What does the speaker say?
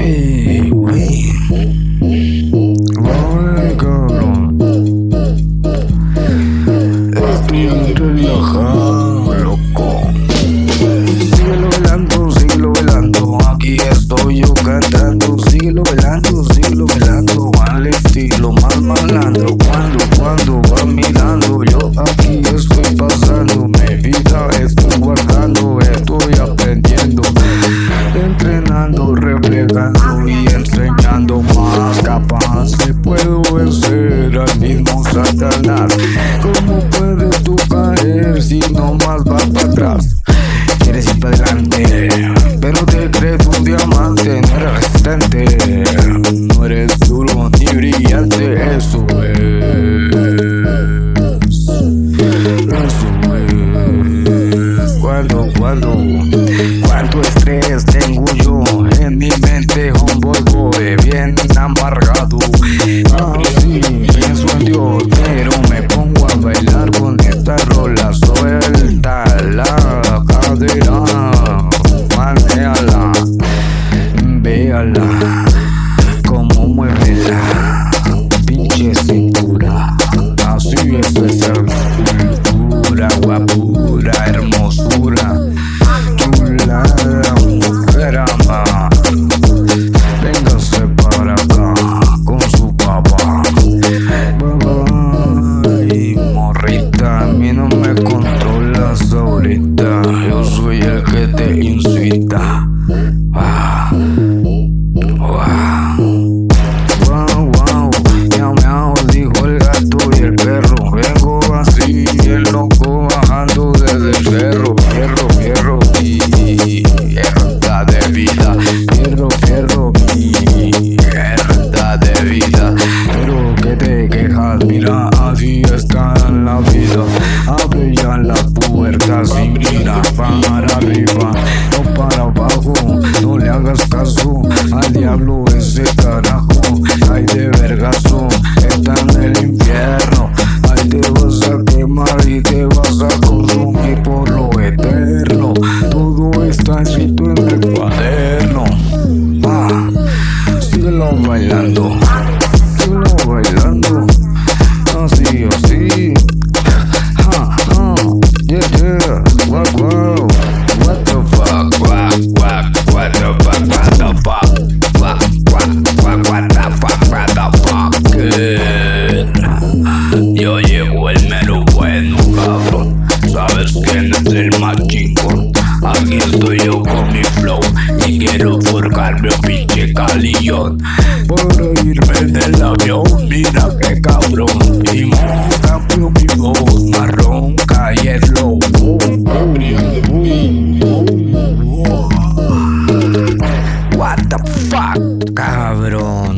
Güey. Ay, cabrón. Estoy relajado, loco. Síguelo velando. Aquí estoy yo cantando. Síguelo velando. Al estilo más malandro. Cuando va mirando, yo aquí estoy pasando. Mi vida estoy guardando. Estoy aprendiendo, entrenando, reflejando y enseñando más. Capaz que puedo vencer al mismo Satanás. ¿Cómo puedes tú caer si no más vas para atrás? Quieres ir para adelante, pero te crees un diamante. No eres resistente, no eres duro ni brillante. Eso es. Cuánto estrés tengo yo en mi mente, homeboy, boy, bien amargado. Sí, pienso en Dios, pero me pongo a bailar con esta rola. Suelta la cadera, manéala, véala como mueve la pinche cintura. Así es esa cultura, guapura, hermosura. Mujer ama, véngase para acá con su papá. Ay, morrita, a mí no me controlas ahorita. Yo soy el que te incita. Wow, miau, miau, dijo el gato y el perro. Vengo así, bien loco, bajando desde el cerro. Fierro y mierda de vida. Fierro, mierda de vida. Pero que te quejas, mira, así está la vida. Abre ya la puerta sin mirar para arriba, no para abajo. No le hagas caso al diablo ese carajo. Ay, de vergazo, está en el infierno. Ay, te vas a quemar y te vas a consumir por lo eterno. Todo está escrito en el cuaderno. Síguelo bailando. Así, así. Yeah. Wow. What the fuck? What the fuck? Yo llevo el mero bueno, cabrón. Sabes quién es el más chingón. Aquí estoy yo con mi flow y quiero forjarme un pinche calillón para irme del avión. Mira que cabrón, y cambio mi voz más ronca y el flow. What the fuck, cabrón.